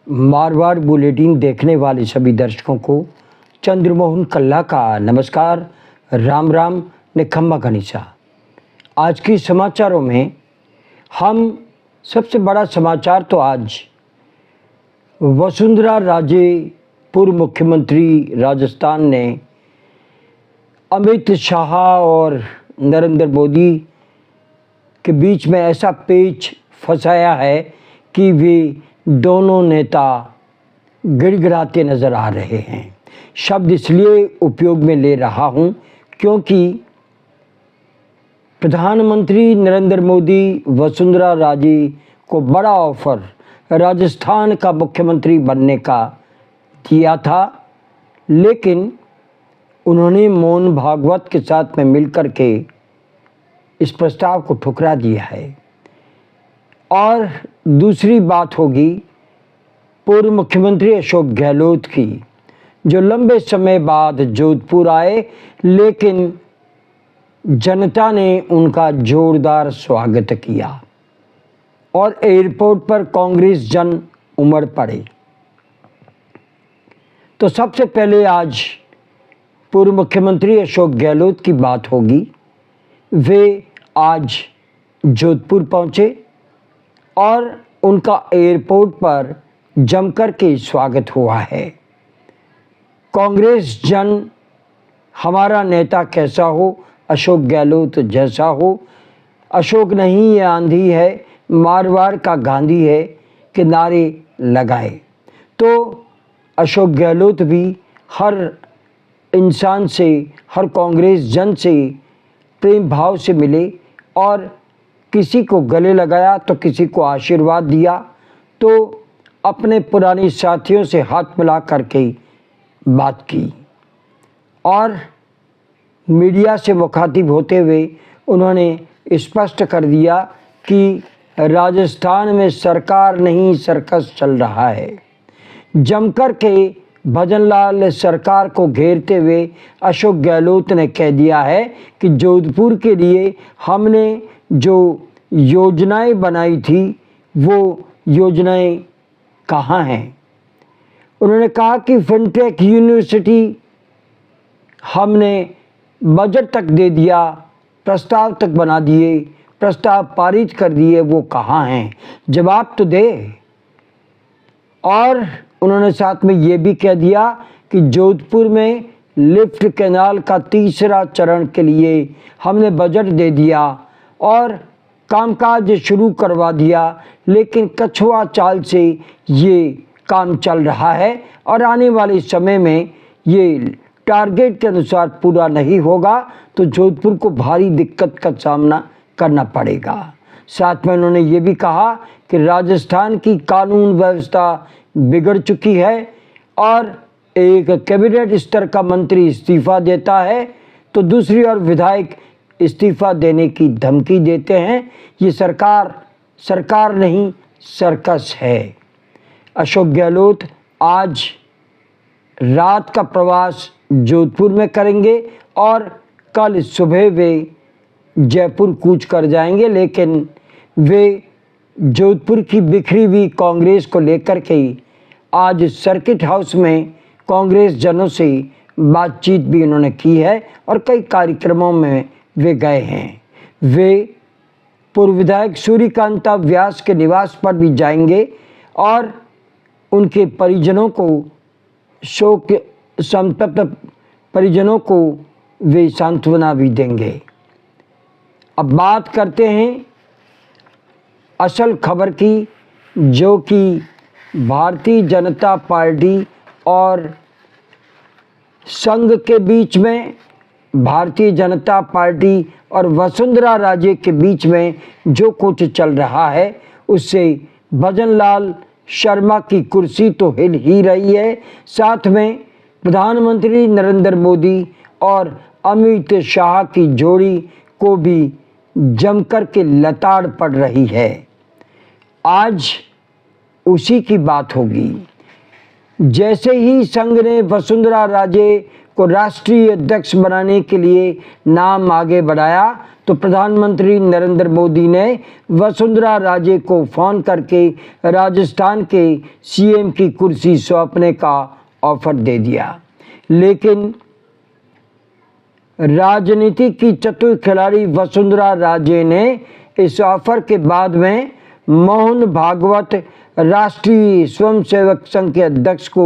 Marwar bulletin देखने वाले सभी दर्शकों को चंद्रमोहन कल्ला का नमस्कार, राम राम, निखम्मा गनीसा। आज की समाचारों में हम सबसे बड़ा समाचार तो आज वसुंधरा राजे पूर्व मुख्यमंत्री राजस्थान ने अमित शाह और नरेंद्र मोदी के बीच में ऐसा पेच फंसाया है कि वे दोनों नेता गिड़गिड़ाते नज़र आ रहे हैं। शब्द इसलिए उपयोग में ले रहा हूं क्योंकि प्रधानमंत्री नरेंद्र मोदी वसुंधरा राजे को बड़ा ऑफर राजस्थान का मुख्यमंत्री बनने का किया था, लेकिन उन्होंने मोहन भागवत के साथ में मिलकर के इस प्रस्ताव को ठुकरा दिया है। और दूसरी बात होगी पूर्व मुख्यमंत्री अशोक गहलोत की, जो लंबे समय बाद जोधपुर आए, लेकिन जनता ने उनका जोरदार स्वागत किया और एयरपोर्ट पर कांग्रेस जन उमड़ पड़े। तो सबसे पहले आज पूर्व मुख्यमंत्री अशोक गहलोत की बात होगी। वे आज जोधपुर पहुंचे और उनका एयरपोर्ट पर जमकर के स्वागत हुआ है। कांग्रेस जन हमारा नेता कैसा हो, अशोक गहलोत जैसा हो, अशोक नहीं ये आंधी है, मारवाड़ का गांधी है के नारे लगाए। तो अशोक गहलोत भी हर इंसान से, हर कांग्रेस जन से प्रेम भाव से मिले और किसी को गले लगाया तो किसी को आशीर्वाद दिया, तो अपने पुराने साथियों से हाथ मिला करके बात की और मीडिया से मुखातिब होते हुए उन्होंने स्पष्ट कर दिया कि राजस्थान में सरकार नहीं सर्कस चल रहा है। जमकर के भजनलाल सरकार को घेरते हुए अशोक गहलोत ने कह दिया है कि जोधपुर के लिए हमने जो योजनाएं बनाई थी वो योजनाएं कहाँ हैं। उन्होंने कहा कि फिनटेक यूनिवर्सिटी हमने बजट तक दे दिया, प्रस्ताव तक बना दिए, प्रस्ताव पारित कर दिए, वो कहाँ हैं, जवाब तो दे। और उन्होंने साथ में ये भी कह दिया कि जोधपुर में लिफ्ट कैनाल का तीसरा चरण के लिए हमने बजट दे दिया और कामकाज शुरू करवा दिया, लेकिन कछुआ चाल से ये काम चल रहा है और आने वाले समय में ये टारगेट के अनुसार पूरा नहीं होगा तो जोधपुर को भारी दिक्कत का सामना करना पड़ेगा। साथ में उन्होंने ये भी कहा कि राजस्थान की कानून व्यवस्था बिगड़ चुकी है और एक कैबिनेट स्तर का मंत्री इस्तीफा देता है तो दूसरी ओर विधायक इस्तीफा देने की धमकी देते हैं। ये सरकार नहीं सर्कस है। अशोक गहलोत आज रात का प्रवास जोधपुर में करेंगे और कल सुबह वे जयपुर कूच कर जाएंगे, लेकिन वे जोधपुर की बिखरी हुई कांग्रेस को लेकर के आज सर्किट हाउस में कांग्रेस जनों से बातचीत भी उन्होंने की है और कई कार्यक्रमों में वे गए हैं। वे पूर्व विधायक सूर्यकांता व्यास के निवास पर भी जाएंगे और उनके परिजनों को, शोक संतप्त परिजनों को वे सांत्वना भी देंगे। अब बात करते हैं असल खबर की, जो कि भारतीय जनता पार्टी और संघ के बीच में, भारतीय जनता पार्टी और वसुंधरा राजे के बीच में जो कुछ चल रहा है उससे भजनलाल शर्मा की कुर्सी तो हिल ही रही है, साथ में प्रधानमंत्री नरेंद्र मोदी और अमित शाह की जोड़ी को भी जमकर के लताड़ पड़ रही है। आज उसी की बात होगी। जैसे ही संघ ने वसुंधरा राजे को राष्ट्रीय अध्यक्ष बनाने के लिए नाम आगे बढ़ाया तो प्रधानमंत्री नरेंद्र मोदी ने वसुंधरा राजे को फोन करके राजस्थान के सीएम की कुर्सी सौंपने का ऑफर दे दिया। लेकिन राजनीति की चतुर खिलाड़ी वसुंधरा राजे ने इस ऑफर के बाद में मोहन भागवत राष्ट्रीय स्वयंसेवक संघ के अध्यक्ष को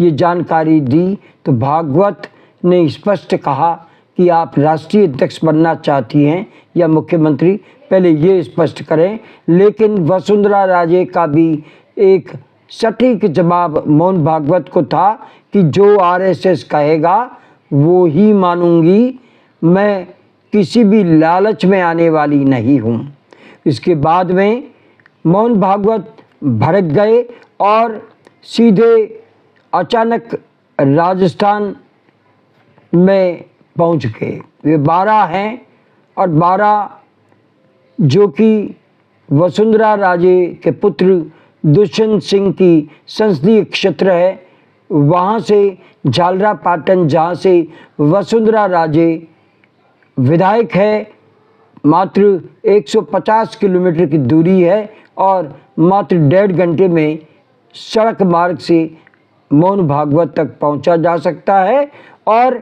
ये जानकारी दी तो भागवत ने स्पष्ट कहा कि आप राष्ट्रीय अध्यक्ष बनना चाहती हैं या मुख्यमंत्री, पहले ये स्पष्ट करें। लेकिन वसुंधरा राजे का भी एक सटीक जवाब मोहन भागवत को था कि जो आरएसएस कहेगा वो ही मानूंगी, मैं किसी भी लालच में आने वाली नहीं हूँ। इसके बाद में मोहन भागवत भड़क गए और सीधे अचानक राजस्थान में पहुंच गए। वे 12 हैं और 12 जो कि वसुंधरा राजे के पुत्र दुष्यंत सिंह की संसदीय क्षेत्र है, वहाँ से झालरा पाटन जहाँ से वसुंधरा राजे विधायक है, मात्र 150 किलोमीटर की दूरी है और मात्र 1.5 घंटे में सड़क मार्ग से मोहन भागवत तक पहुंचा जा सकता है। और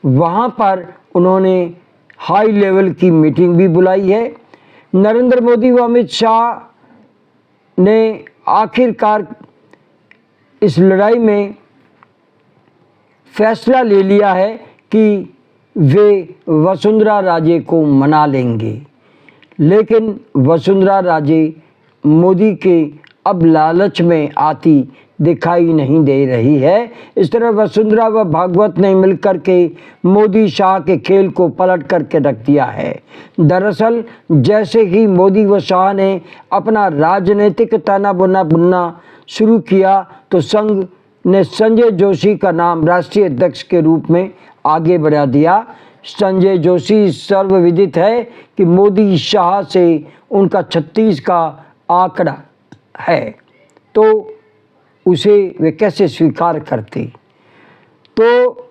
वहां पर उन्होंने हाई लेवल की मीटिंग भी बुलाई है। नरेंद्र मोदी व अमित शाह ने आखिरकार इस लड़ाई में फैसला ले लिया है कि वे वसुंधरा राजे को मना लेंगे। लेकिन वसुंधरा राजे मोदी के अब लालच में आती दिखाई नहीं दे रही है। इस तरह वसुंधरा व भागवत ने मिलकर के मोदी शाह के खेल को पलट करके रख दिया है। दरअसल जैसे ही मोदी व शाह ने अपना राजनीतिक ताना बुनना शुरू किया तो संघ ने संजय जोशी का नाम राष्ट्रीय अध्यक्ष के रूप में आगे बढ़ा दिया। संजय जोशी सर्वविदित है कि मोदी शाह से उनका 36 का आंकड़ा है, तो उसे वे कैसे स्वीकार करते। तो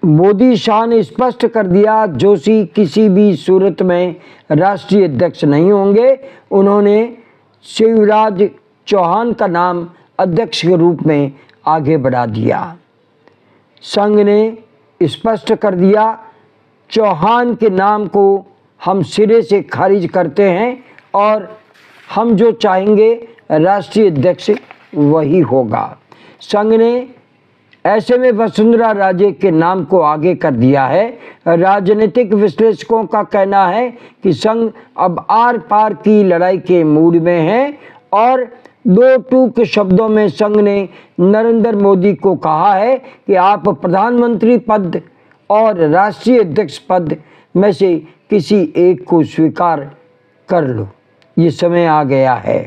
मोदी शाह ने स्पष्ट कर दिया जोशी किसी भी सूरत में राष्ट्रीय अध्यक्ष नहीं होंगे। उन्होंने शिवराज चौहान का नाम अध्यक्ष के रूप में आगे बढ़ा दिया। संघ ने स्पष्ट कर दिया चौहान के नाम को हम सिरे से खारिज करते हैं और हम जो चाहेंगे राष्ट्रीय अध्यक्ष वही होगा। संघ ने ऐसे में वसुंधरा राजे के नाम को आगे कर दिया है। राजनीतिक विश्लेषकों का कहना है कि संघ अब आर पार की लड़ाई के मूड में है और 2 टूक शब्दों में संघ ने नरेंद्र मोदी को कहा है कि आप प्रधानमंत्री पद और राष्ट्रीय अध्यक्ष पद में से किसी एक को स्वीकार कर लो, ये समय आ गया है।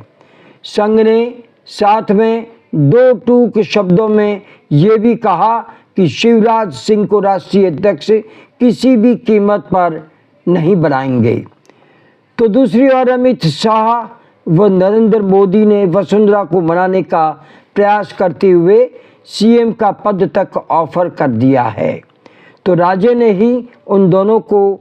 संघ ने साथ में 2 टूक शब्दों में ये भी कहा कि शिवराज सिंह को राष्ट्रीय अध्यक्ष किसी भी कीमत पर नहीं बनाएंगे। तो दूसरी ओर अमित शाह व नरेंद्र मोदी ने वसुंधरा को मनाने का प्रयास करते हुए सीएम का पद तक ऑफर कर दिया है। तो राजे ने ही उन दोनों को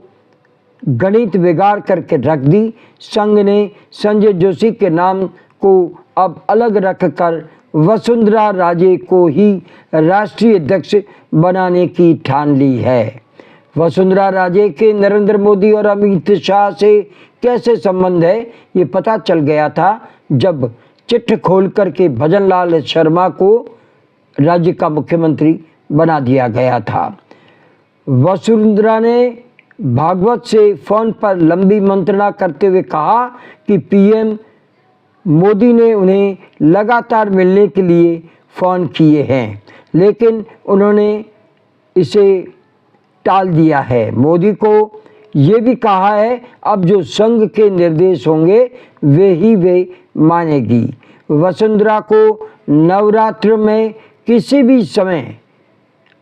गणित बिगाड़ करके रख दी। संघ ने संजय जोशी के नाम को अब अलग रखकर वसुंधरा राजे को ही राष्ट्रीय अध्यक्ष बनाने की ठान ली है। वसुंधरा राजे के नरेंद्र मोदी और अमित शाह से कैसे संबंध है ये पता चल गया था जब चिट्ठ खोल करके भजन लाल शर्मा को राज्य का मुख्यमंत्री बना दिया गया था। वसुंधरा ने भागवत से फोन पर लंबी मंत्रणा करते हुए कहा कि पीएम मोदी ने उन्हें लगातार मिलने के लिए फ़ोन किए हैं, लेकिन उन्होंने इसे टाल दिया है। मोदी को ये भी कहा है अब जो संघ के निर्देश होंगे वे मानेगी। वसुंधरा को नवरात्र में किसी भी समय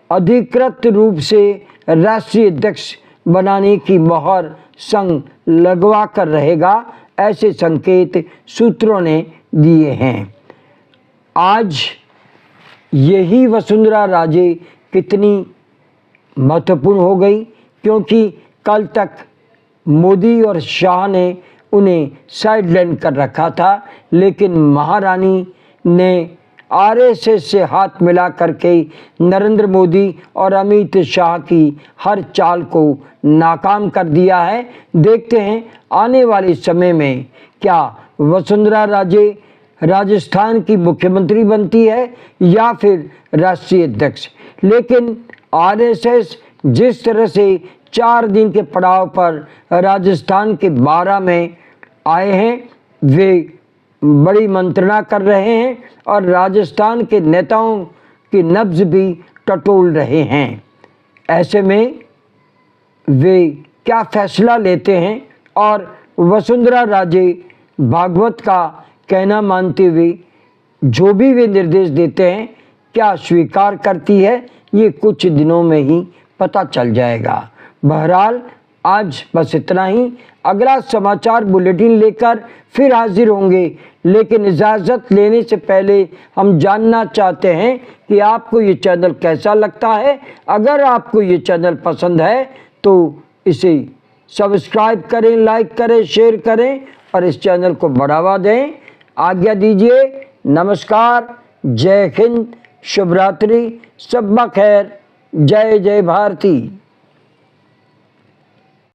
अधिकृत रूप से राष्ट्रीय अध्यक्ष बनाने की मोहर संघ लगवा कर रहेगा, ऐसे संकेत सूत्रों ने दिए हैं। आज यही वसुंधरा राजे कितनी महत्वपूर्ण हो गई, क्योंकि कल तक मोदी और शाह ने उन्हें साइडलाइन कर रखा था, लेकिन महारानी ने आरएसएस से हाथ मिला करके नरेंद्र मोदी और अमित शाह की हर चाल को नाकाम कर दिया है। देखते हैं आने वाले समय में क्या वसुंधरा राजे राजस्थान की मुख्यमंत्री बनती है या फिर राष्ट्रीय अध्यक्ष। लेकिन आरएसएस जिस तरह से 4 दिन के पड़ाव पर राजस्थान के बारां में आए हैं, वे बड़ी मंत्रणा कर रहे हैं और राजस्थान के नेताओं की नब्ज भी टटोल रहे हैं। ऐसे में वे क्या फैसला लेते हैं और वसुंधरा राजे भागवत का कहना मानते हुए जो भी वे निर्देश देते हैं क्या स्वीकार करती है, ये कुछ दिनों में ही पता चल जाएगा। बहरहाल आज बस इतना ही। अगला समाचार बुलेटिन लेकर फिर हाजिर होंगे, लेकिन इजाज़त लेने से पहले हम जानना चाहते हैं कि आपको ये चैनल कैसा लगता है। अगर आपको ये चैनल पसंद है तो इसे सब्सक्राइब करें, लाइक करें, शेयर करें और इस चैनल को बढ़ावा दें। आज्ञा दीजिए। नमस्कार, जय हिंद, शुभ रात्रि, शब्बा खैर, जय जय भारती।